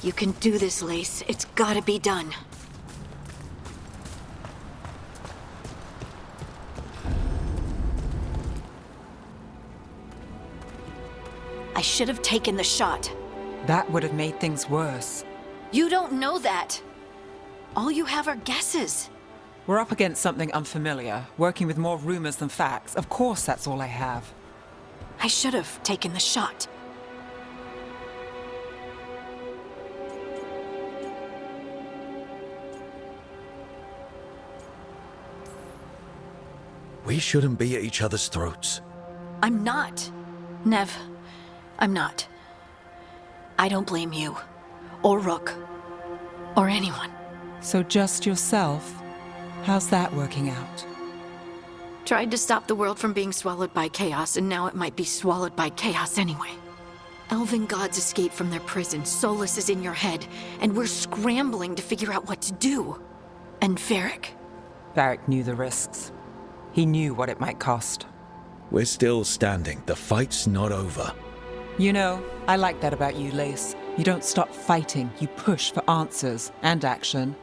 You can do this, Lace. It's gotta be done. I should have taken the shot. That would have made things worse. You don't know that. All you have are guesses. We're up against something unfamiliar, working with more rumors than facts. Of course that's all I have. I should have taken the shot. We shouldn't be at each other's throats. I'm not. Nev, I'm not. I don't blame you, or Rook, or anyone. So just yourself? How's that working out? Tried to stop the world from being swallowed by chaos, and now it might be swallowed by chaos anyway. Elven gods escaped from their prison, Solus is in your head, and we're scrambling to figure out what to do. And Varric. Varric knew the risks. He knew what it might cost. We're still standing. The fight's not over. You know, I like that about you, Lace. You don't stop fighting, you push for answers and action,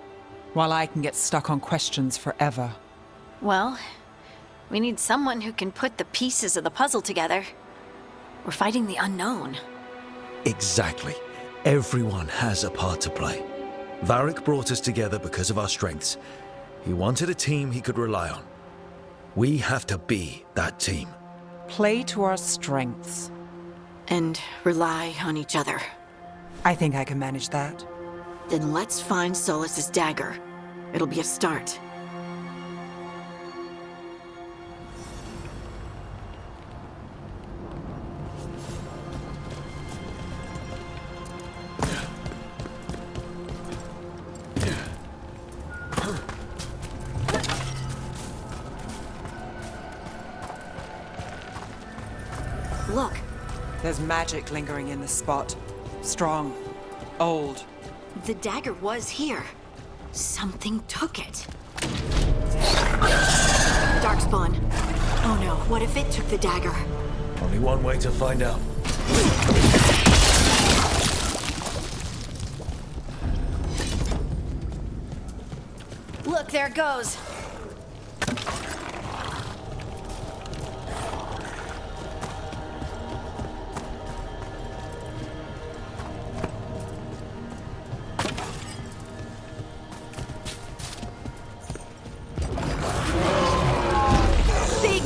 while I can get stuck on questions forever. Well, we need someone who can put the pieces of the puzzle together. We're fighting the unknown. Exactly. Everyone has a part to play. Varric brought us together because of our strengths. He wanted a team he could rely on. We have to be that team. Play to our strengths. And rely on each other. I think I can manage that. Then let's find Solus's dagger. It'll be a start. Look. There's magic lingering in this spot. Strong. Old. The dagger was here. Something took it. Darkspawn. Oh no, what if it took the dagger? Only one way to find out. Look, there it goes.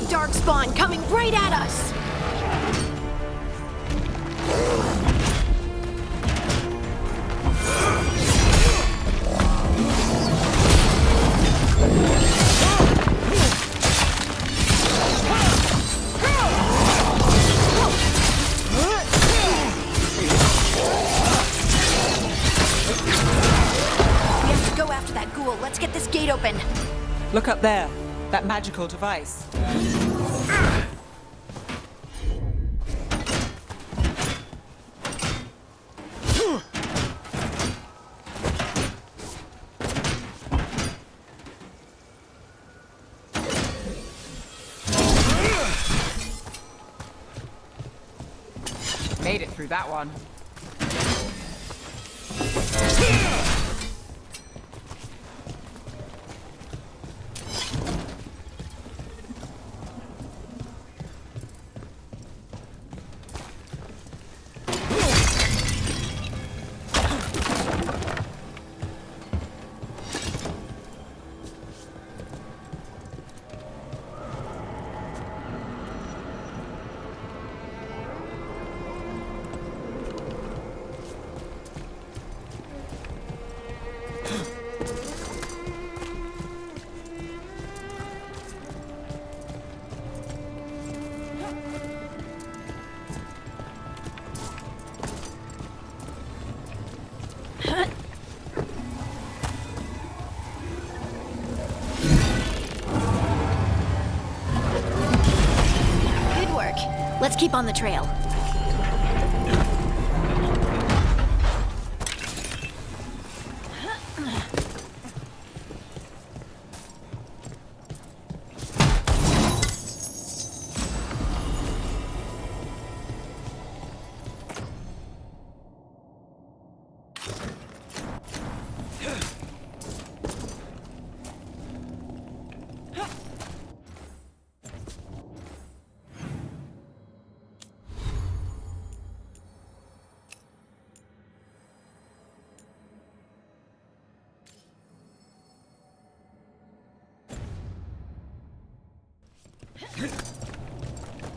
Darkspawn coming right at us! We have to go after that ghoul. Let's get this gate open. Look up there. That magical device. Made it through that one. Let's keep on the trail.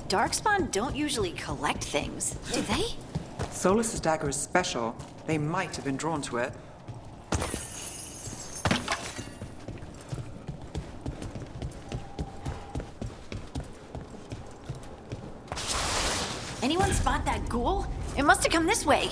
Darkspawn don't usually collect things, do they? Solus's dagger is special. They might have been drawn to it. Anyone spot that ghoul? It must have come this way.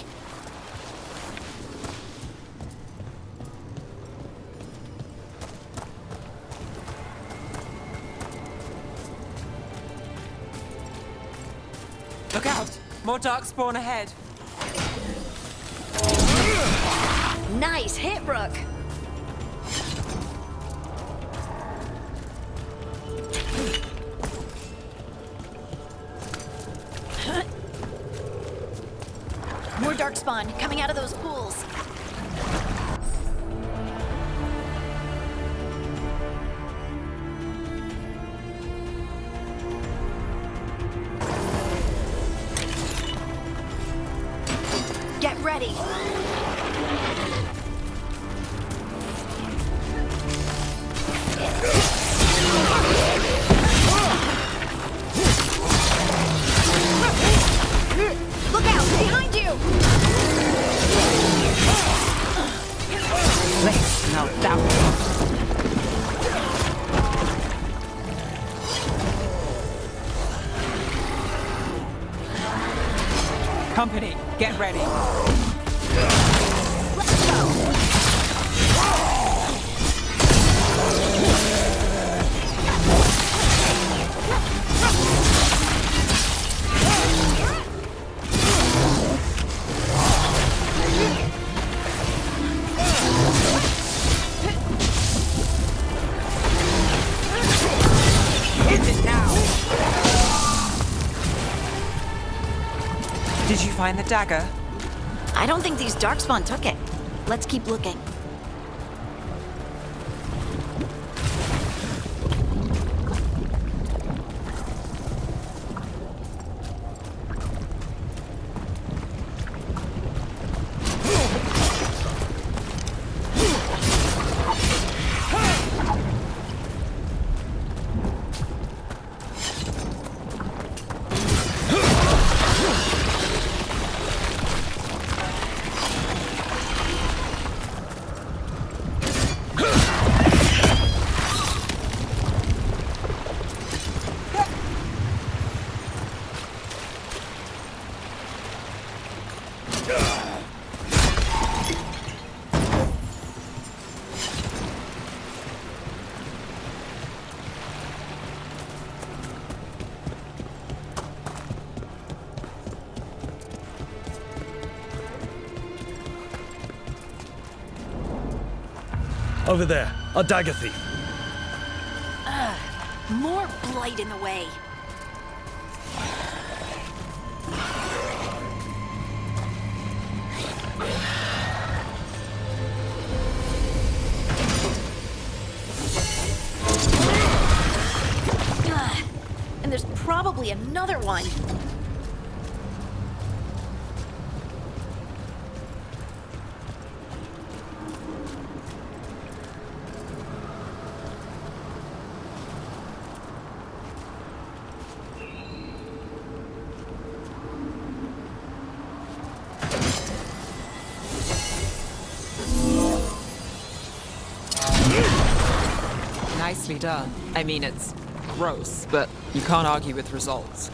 Look out! More darkspawn ahead! Nice hit, Rook. More darkspawn coming out of those pools. Get ready. Look out! Behind you! Now that was... Company, get ready. Let's go! Hit it now! Did you find the dagger? I don't think these darkspawn took it. Let's keep looking. Over there, a dagger thief. More blight in the way. And there's probably another one. Nicely done. I mean, it's gross, but you can't argue with results.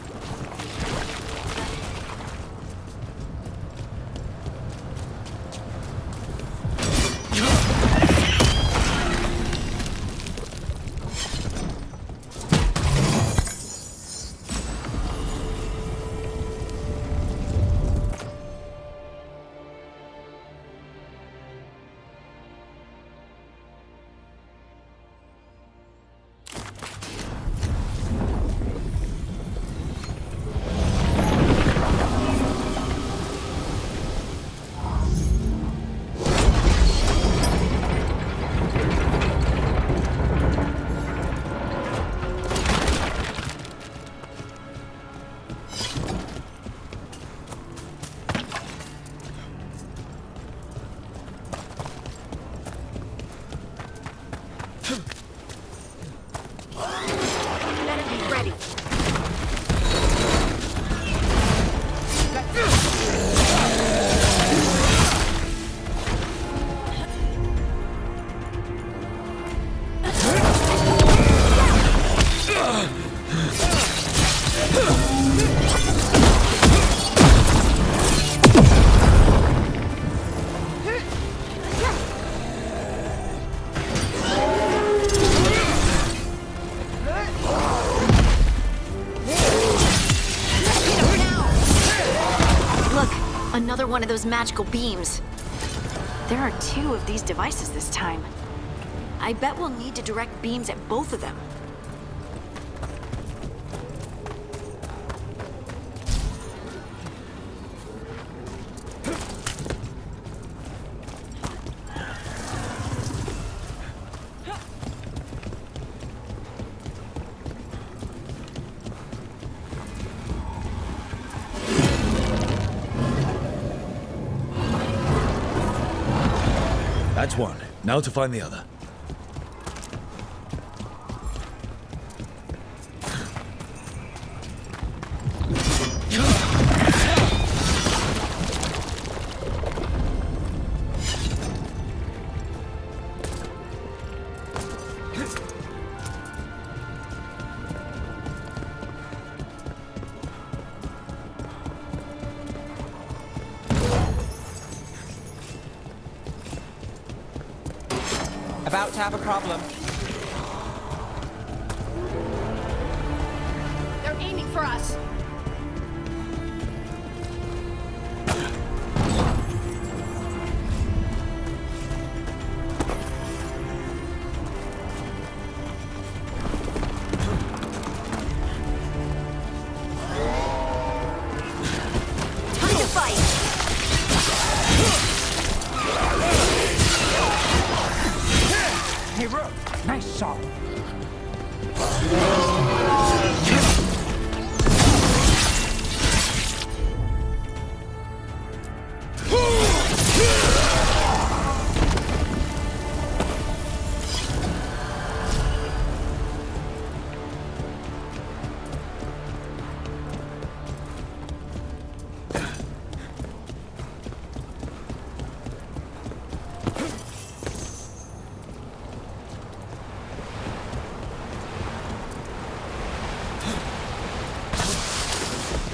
Another one of those magical beams. There are two of these devices this time. I bet we'll need to direct beams at both of them. That's one. Now to find the other. About to have a problem. They're aiming for us. Time to fight! Hey, Rook! Nice shot!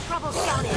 Trouble scouted!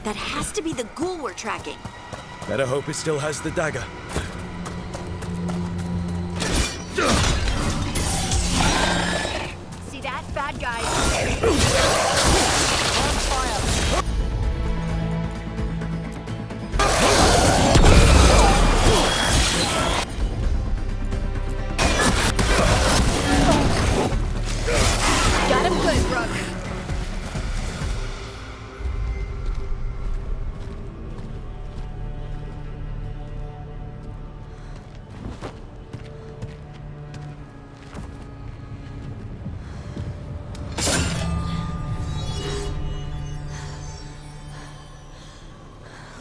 That has to be the ghoul we're tracking. Better hope it still has the dagger. See that? Bad guys. Got him good, Rook.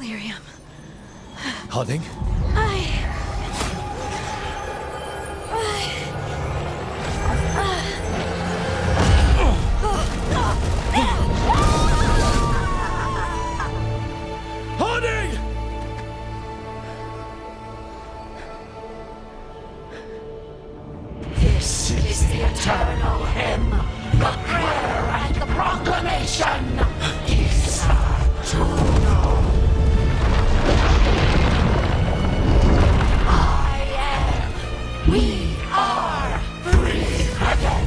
Lyrium. Harding? Harding! This is the eternal hymn, the prayer and the proclamation. Isa to know. I am. We are free again.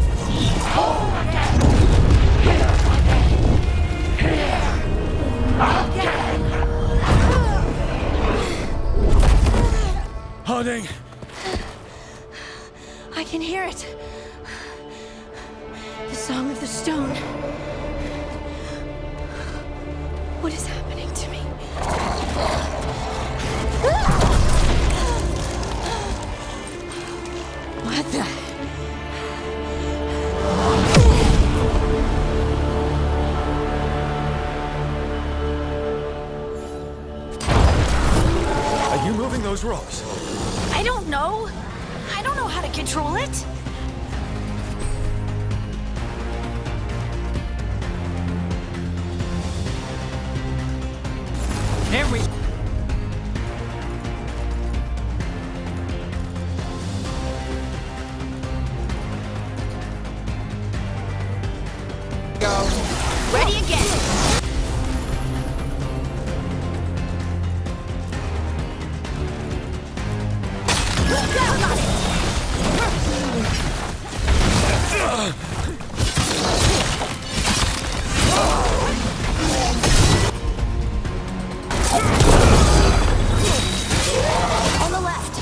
Whole again. Here again. Here again. Harding! I can hear it. The song of the stone. What is happening to me? What the? Are you moving those rocks? I don't know. I don't know how to control it. Here we go. Ready again. Got it. On the left.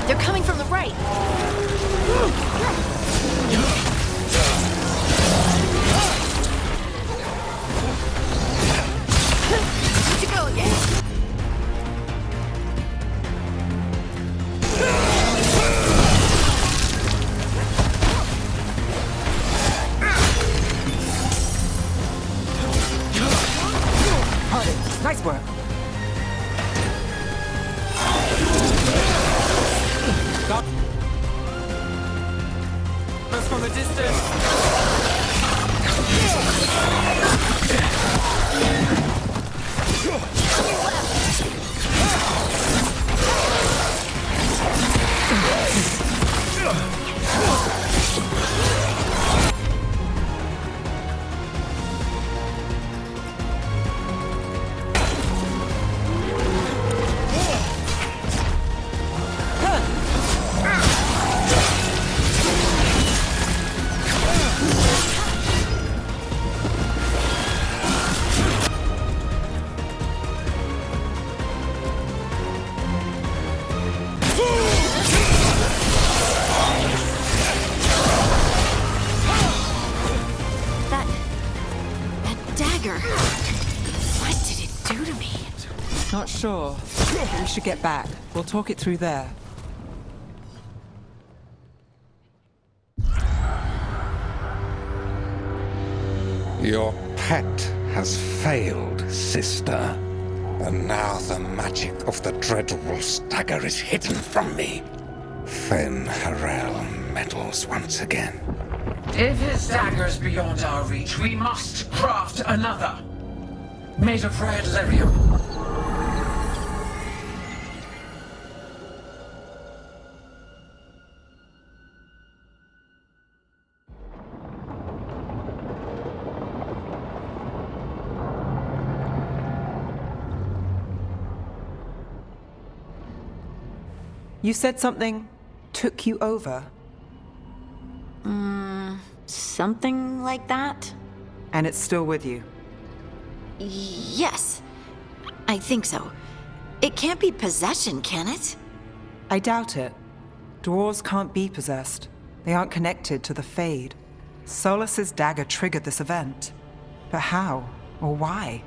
They're coming from the right. Good to go again. Nice work. From the distance. That dagger. What did it do to me? Not sure. We should get back. We'll talk it through there. Your pet has failed, sister. And now the magic of the Dreadwolf's dagger is hidden from me. Fen Harel meddles once again. If his dagger's beyond our reach, we must craft another. Made of red lyrium. You said something took you over, Something like that? and it's still with you. Yes. I think so. It can't be possession, can it? I doubt it. Dwarves can't be possessed. They aren't connected to the Fade. Solus's dagger triggered this event. But how? Or why?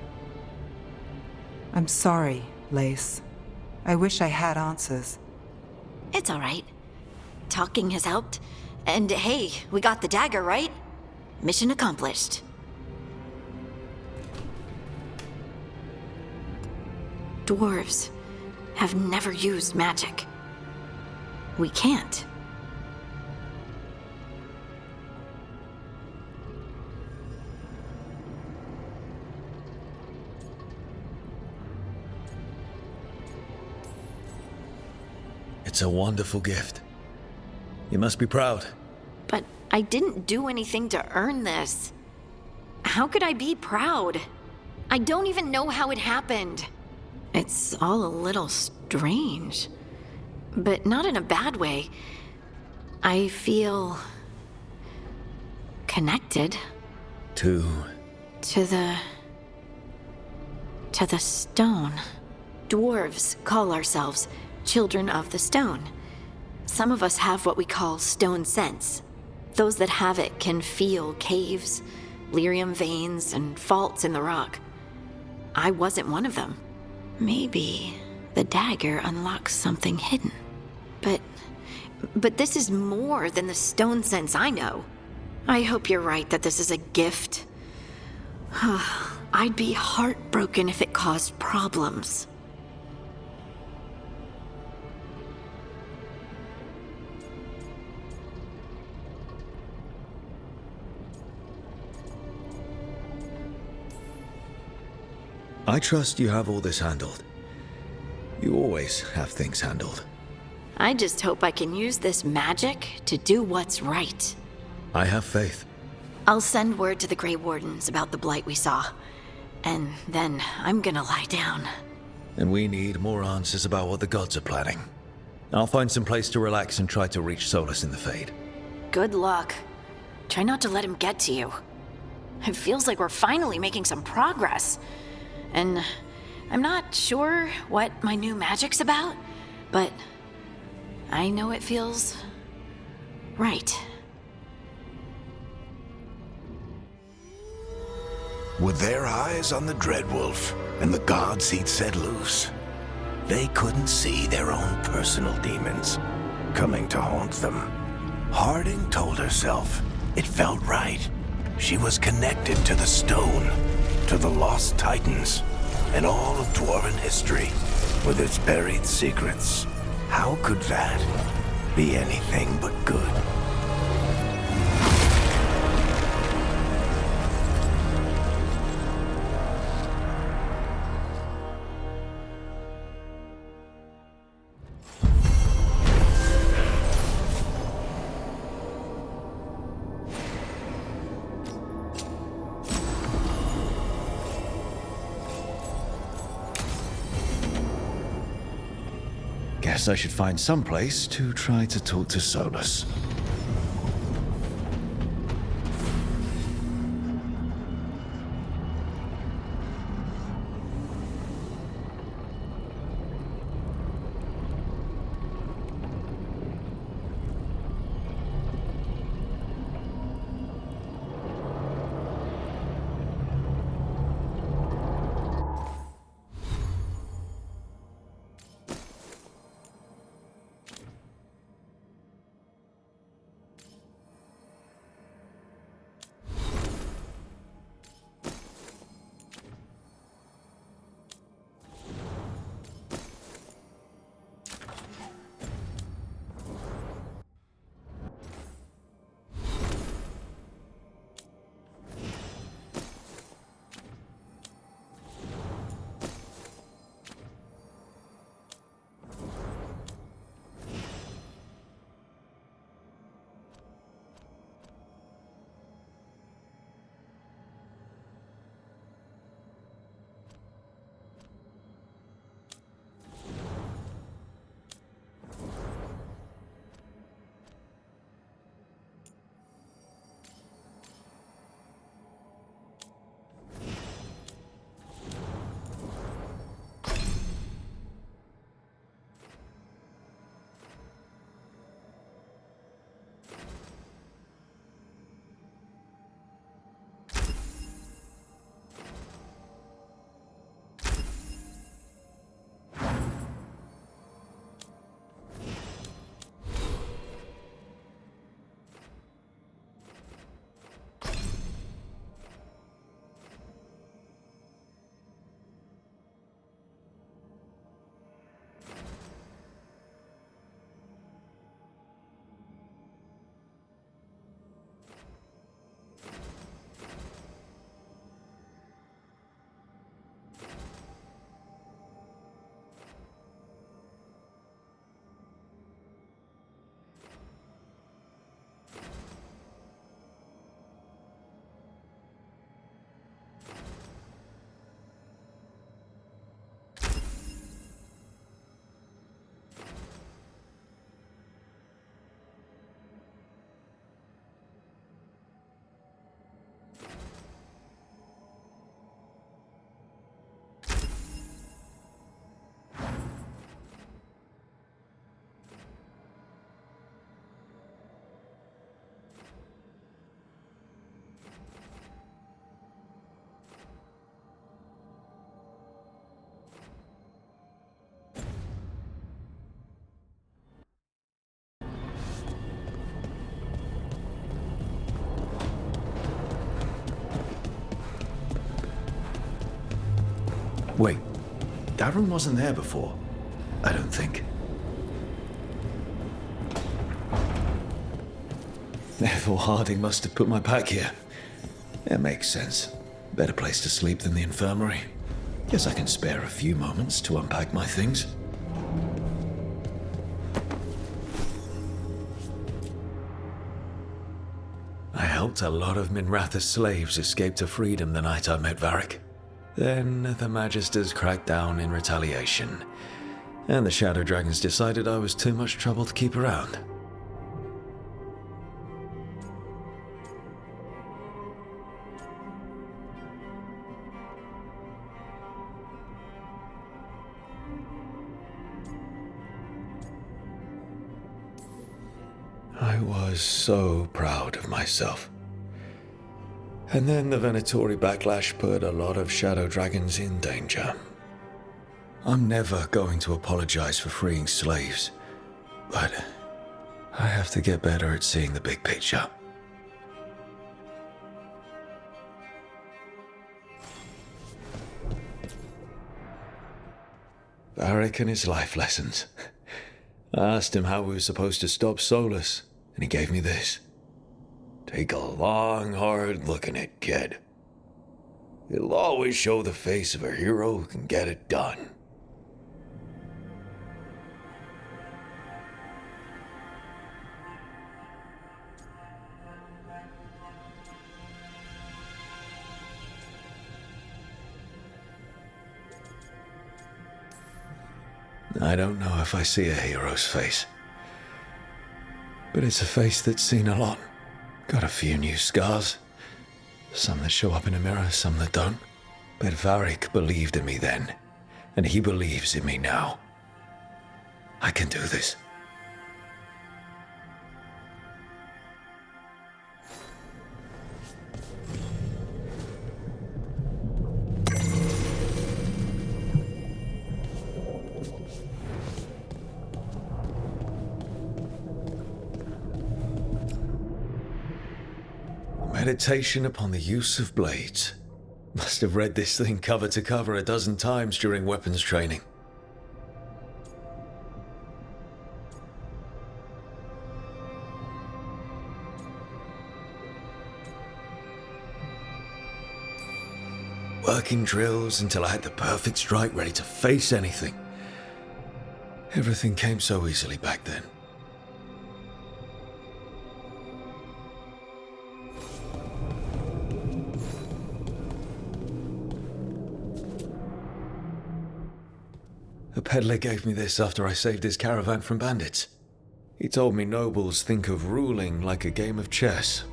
I'm sorry, Lace. I wish I had answers. It's all right. Talking has helped. And hey, we got the dagger, right? Mission accomplished. Dwarves have never used magic. We can't. It's a wonderful gift. You must be proud. But I didn't do anything to earn this. How could I be proud? I don't even know how it happened. It's all a little strange. but not in a bad way. I feel connected To... to the stone. Dwarves call ourselves children of the stone. Some of us have what we call stone sense. Those that have it can feel caves, lyrium veins, and faults in the rock. I wasn't one of them. Maybe the dagger unlocks something hidden. But this is more than the stone sense I know. I hope you're right that this is a gift. I'd be heartbroken if it caused problems. I trust you have all this handled. You always have things handled. I just hope I can use this magic to do what's right. I have faith. I'll send word to the Grey Wardens about the blight we saw. And then I'm gonna lie down. And we need more answers about what the gods are planning. I'll find some place to relax and try to reach Solus in the Fade. Good luck. Try not to let him get to you. It feels like we're finally making some progress. And I'm not sure what my new magic's about, but I know it feels right. With their eyes on the Dreadwolf and the gods he'd set loose, they couldn't see their own personal demons coming to haunt them. Harding told herself it felt right. She was connected to the stone, to the lost titans, and all of Dwarven history with its buried secrets. How could that be anything but good? Guess I should find some place to try to talk to Solus. Wait, that room wasn't there before. I don't think. Therefore, Harding must have put my pack here. It makes sense. Better place to sleep than the infirmary. Guess I can spare a few moments to unpack my things. I helped a lot of Minratha's slaves escape to freedom the night I met Varric. Then the Magisters cracked down in retaliation, and the Shadow Dragons decided I was too much trouble to keep around. I was so proud of myself. And then the Venatori backlash put a lot of Shadow Dragons in danger. I'm never going to apologize for freeing slaves, but I have to get better at seeing the big picture. Varric and his life lessons. I asked him how we were supposed to stop Solus, and he gave me this. Take a long, hard look at it, kid. It'll always show the face of a hero who can get it done. I don't know if I see a hero's face, but it's a face that's seen a lot. Got a few new scars. Some that show up in a mirror, some that don't. But Varric believed in me then, and he believes in me now. I can do this. Meditation upon the use of blades. Must have read this thing cover to cover a dozen times during weapons training. Working drills until I had the perfect strike ready to face anything. Everything came so easily back then. A peddler gave me this after I saved his caravan from bandits. He told me nobles think of ruling like a game of chess,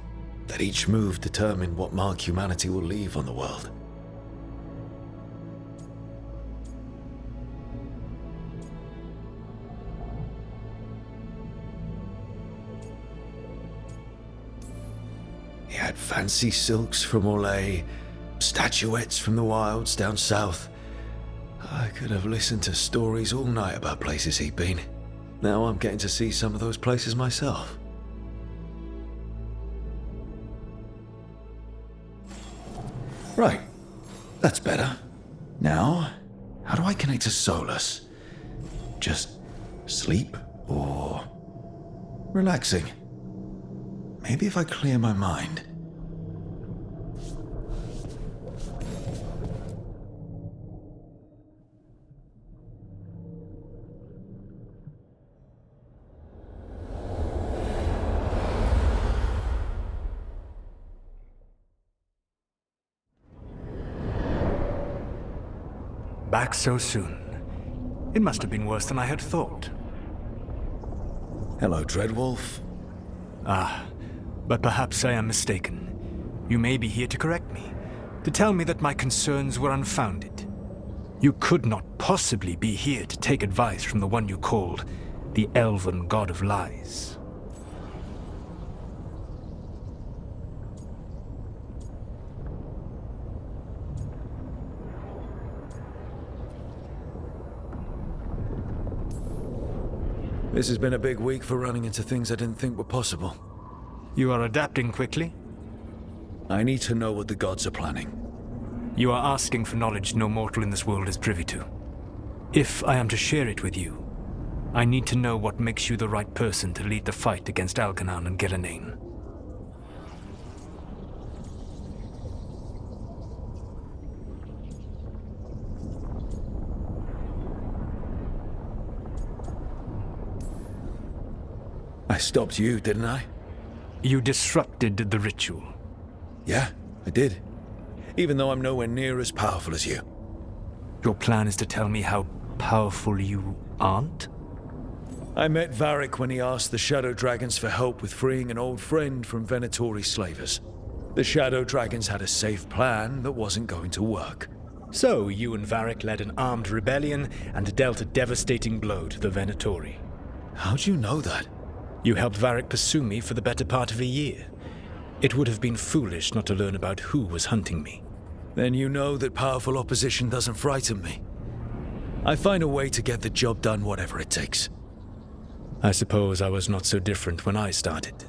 that each move determined what mark humanity will leave on the world. He had fancy silks from Orlais, statuettes from the wilds down south. I could have listened to stories all night about places he'd been. Now I'm getting to see some of those places myself. Right, that's better. Now, how do I connect to Solus? Just sleep or relaxing? Maybe if I clear my mind. Back so soon. It must have been worse than I had thought. Hello, Dreadwolf. Ah, but perhaps I am mistaken. You may be here to correct me, to tell me that my concerns were unfounded. You could not possibly be here to take advice from the one you called the Elven God of Lies. This has been a big week for running into things I didn't think were possible. You are adapting quickly? I need to know what the gods are planning. You are asking for knowledge no mortal in this world is privy to. If I am to share it with you, I need to know what makes you the right person to lead the fight against Algernon and Gillenane. I stopped you, didn't I? You disrupted the ritual. Yeah, I did. Even though I'm nowhere near as powerful as you. Your plan is to tell me how powerful you aren't? I met Varric when he asked the Shadow Dragons for help with freeing an old friend from Venatori slavers. The Shadow Dragons had a safe plan that wasn't going to work. So you and Varric led an armed rebellion and dealt a devastating blow to the Venatori. How'd you know that? You helped Varric pursue me for the better part of a year. It would have been foolish not to learn about who was hunting me. Then you know that powerful opposition doesn't frighten me. I find a way to get the job done whatever it takes. I suppose I was not so different when I started.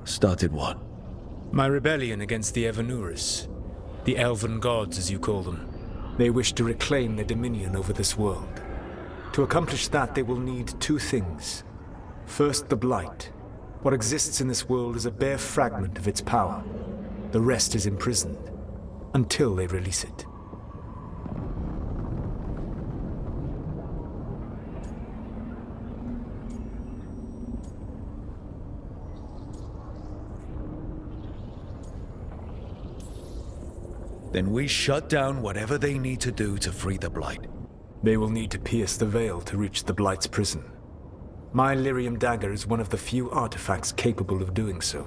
Started what? My rebellion against the Evanuris. The elven gods, as you call them. They wish to reclaim their dominion over this world. To accomplish that, they will need two things. First, the Blight. What exists in this world is a bare fragment of its power. The rest is imprisoned, until they release it. Then we shut down whatever they need to do to free the Blight. They will need to pierce the veil to reach the Blight's prison. My Lyrium dagger is one of the few artifacts capable of doing so.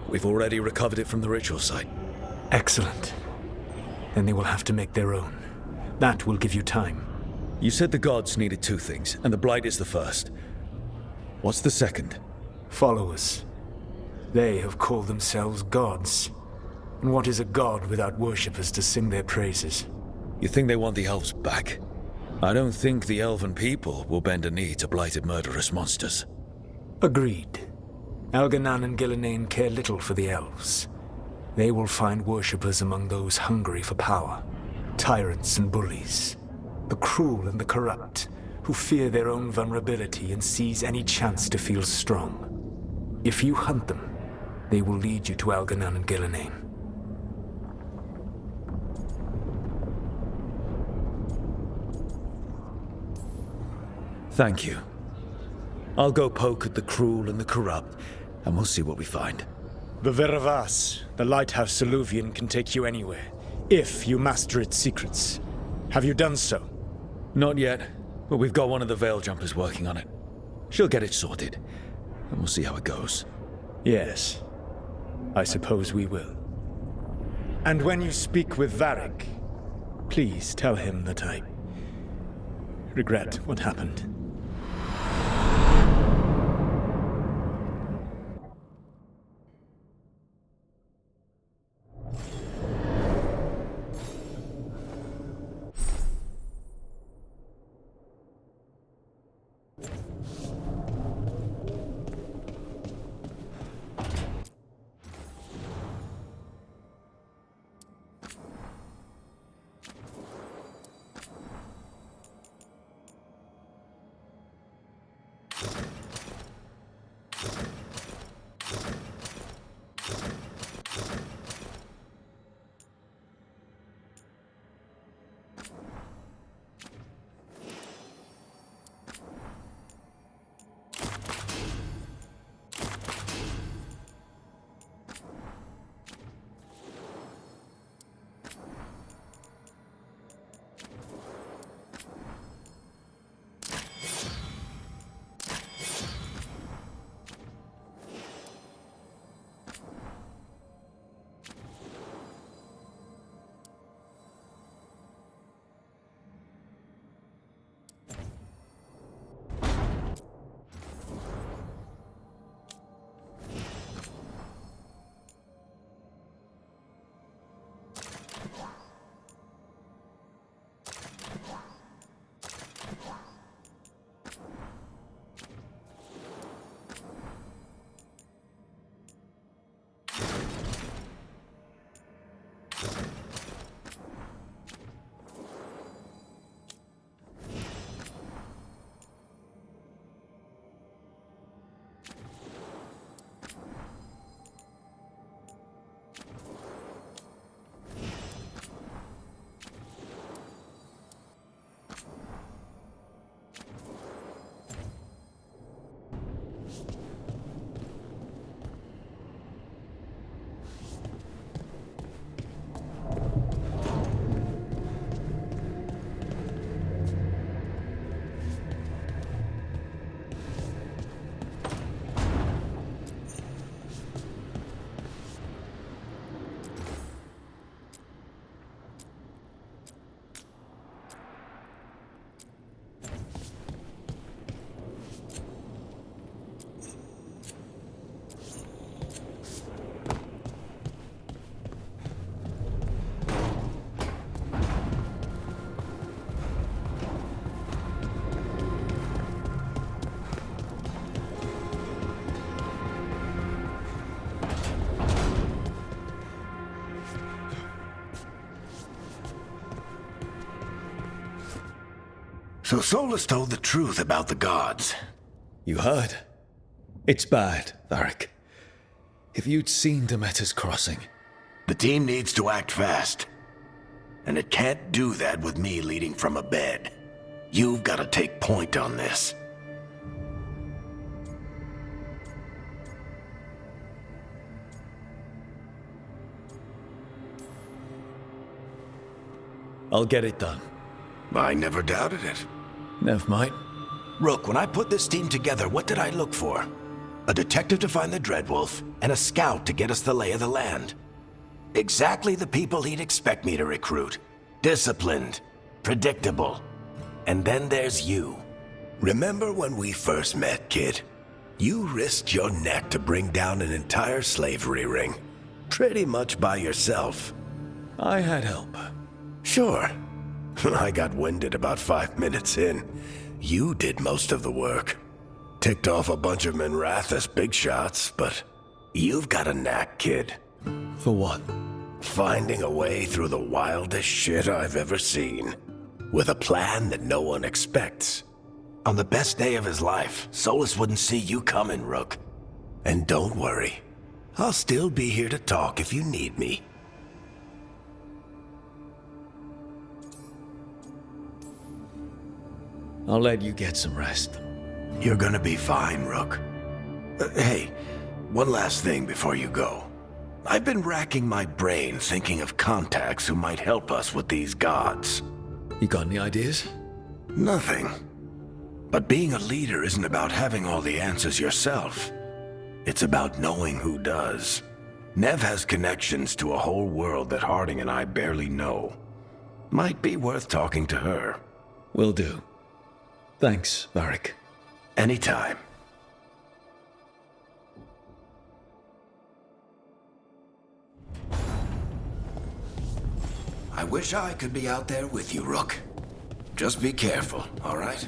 We've already recovered it from the ritual site. Excellent. Then they will have to make their own. That will give you time. You said the gods needed two things, and the Blight is the first. What's the second? Followers. They have called themselves gods. And what is a god without worshippers to sing their praises? You think they want the elves back? I don't think the elven people will bend a knee to blighted murderous monsters. Agreed. Algernon and Gillenane care little for the elves. They will find worshippers among those hungry for power. Tyrants and bullies. The cruel and the corrupt, who fear their own vulnerability and seize any chance to feel strong. If you hunt them, they will lead you to Algernon and Gillenane. Thank you. I'll go poke at the cruel and the corrupt, and we'll see what we find. The Veravas, the lighthouse Soluvian, can take you anywhere, if you master its secrets. Have you done so? Not yet, but we've got one of the Veil Jumpers working on it. She'll get it sorted, and we'll see how it goes. Yes, I suppose we will. And when you speak with Varric, please tell him that I regret what happened. So Solus told the truth about the gods. You heard? It's bad, Varric. If you'd seen Demeter's crossing... The team needs to act fast. And it can't do that with me leading from a bed. You've got to take point on this. I'll get it done. I never doubted it. Never mind. Rook, when I put this team together, what did I look for? A detective to find the Dreadwolf, and a scout to get us the lay of the land. Exactly the people he'd expect me to recruit. Disciplined, predictable. And then there's you. Remember when we first met, kid? You risked your neck to bring down an entire slavery ring. Pretty much by yourself. I had help. Sure. I got winded about 5 minutes in. You did most of the work. Ticked off a bunch of Minrathous big shots, but you've got a knack, kid. For what? Finding a way through the wildest shit I've ever seen. With a plan that no one expects. On the best day of his life, Solus wouldn't see you coming, Rook. And don't worry. I'll still be here to talk if you need me. I'll let you get some rest. You're gonna be fine, Rook. Hey, one last thing before you go. I've been racking my brain thinking of contacts who might help us with these gods. You got any ideas? Nothing. But being a leader isn't about having all the answers yourself. It's about knowing who does. Nev has connections to a whole world that Harding and I barely know. Might be worth talking to her. Will do. Thanks, Varric. Anytime. I wish I could be out there with you, Rook. Just be careful, all right?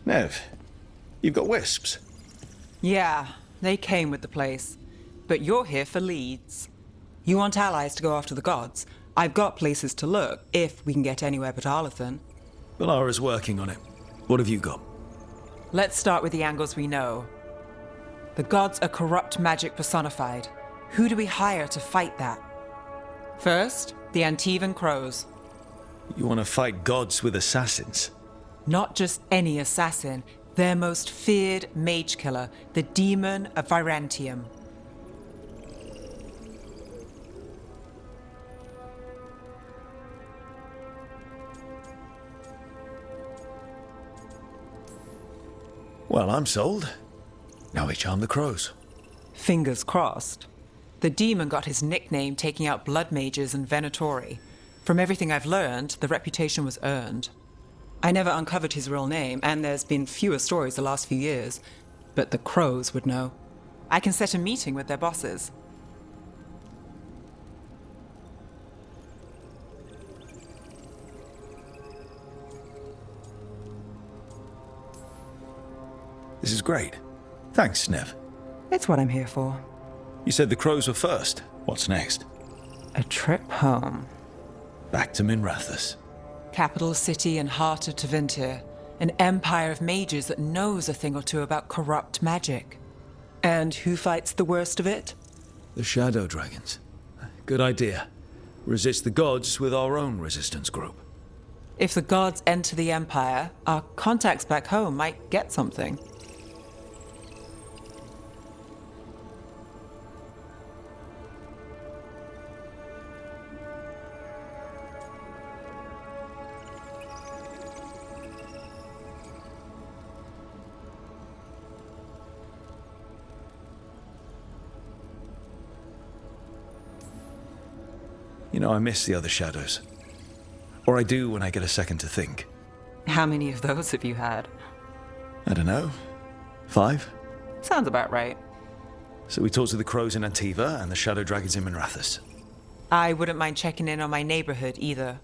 Nev, you've got wisps. Yeah, they came with the place. But you're here for leads. You want allies to go after the gods? I've got places to look, if we can get anywhere but Arlathan. Valara's working on it. What have you got? Let's start with the angles we know. The gods are corrupt magic personified. Who do we hire to fight that? First, the Antivan Crows. You want to fight gods with assassins? Not just any assassin. Their most feared mage killer, the Demon of Virantium. Well, I'm sold. Now we charm the crows. Fingers crossed. The demon got his nickname taking out blood mages and Venatori. From everything I've learned, the reputation was earned. I never uncovered his real name, and there's been fewer stories the last few years. But the crows would know. I can set a meeting with their bosses. This is great. Thanks, Nev. It's what I'm here for. You said the crows were first. What's next? A trip home. Back to Minrathous. Capital city and heart of Tevinter. An empire of mages that knows a thing or two about corrupt magic. And who fights the worst of it? The Shadow Dragons. Good idea. Resist the gods with our own resistance group. If the gods enter the empire, our contacts back home might get something. You know, I miss the other shadows. Or I do when I get a second to think. How many of those have you had? I don't know. 5? Sounds about right. So we talked to the crows in Antiva and the Shadow Dragons in Minrathous. I wouldn't mind checking in on my neighborhood either.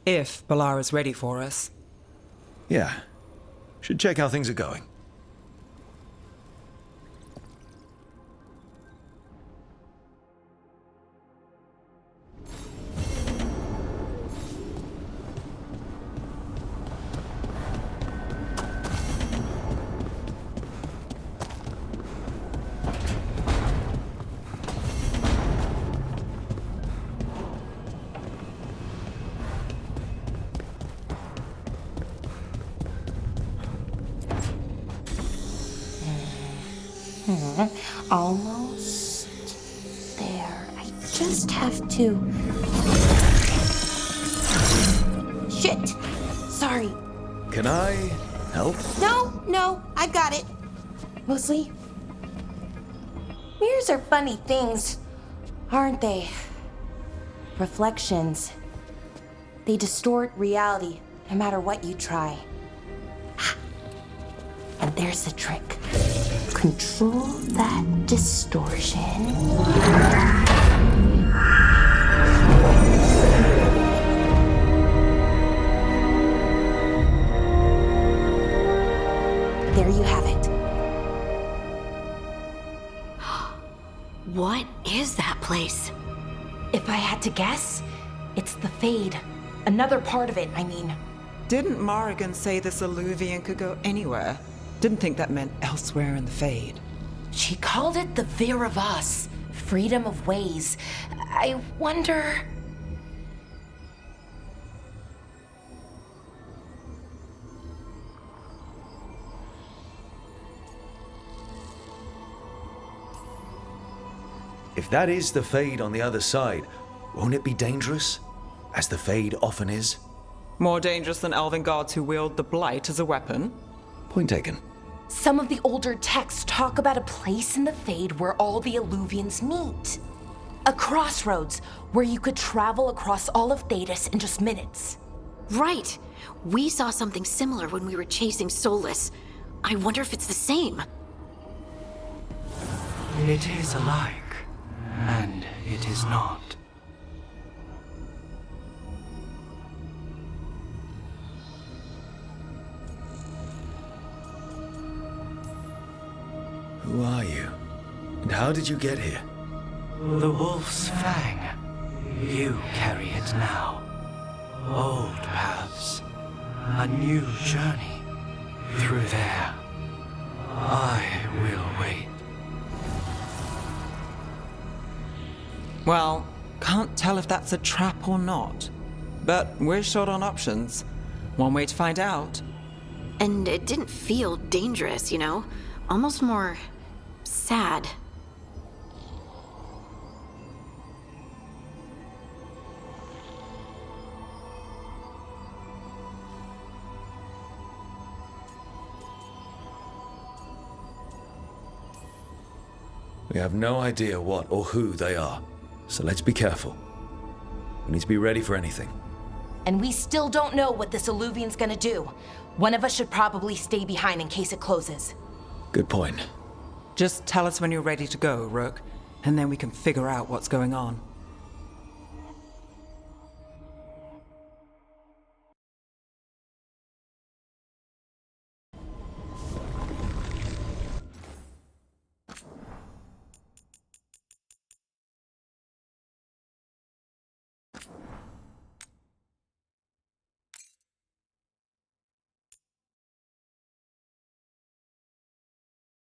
If Balara's ready for us. Yeah. Should check how things are going. Almost there. I just have to... Shit! Sorry. Can I help? No, I've got it. Mostly, mirrors are funny things, aren't they? Reflections. They distort reality, no matter what you try. And there's the trick. Control that distortion. There you have it. What is that place? If I had to guess, it's the Fade. Another part of it, I mean. Didn't Morrigan say this Illuvian could go anywhere? Didn't think that meant elsewhere in the Fade. She called it the Veer of Us, freedom of ways. I wonder... If that is the Fade on the other side, won't it be dangerous? As the Fade often is? More dangerous than elven gods who wield the Blight as a weapon? Point taken. Some of the older texts talk about a place in the Fade where all the Illuvians meet. A crossroads where you could travel across all of Thedas in just minutes. Right. We saw something similar when we were chasing Solus. I wonder if it's the same. It is alike, and it is not. Who are you? And how did you get here? The Wolf's Fang. You carry it now. Old paths. A new journey. Through there. I will wait. Well, can't tell if that's a trap or not. But we're short on options. One way to find out. And it didn't feel dangerous, you know? Almost more sad. We have no idea what or who they are, so let's be careful. We need to be ready for anything. And we still don't know what this Illuvian's gonna do. One of us should probably stay behind in case it closes. Good point. Just tell us when you're ready to go, Rook, and then we can figure out what's going on.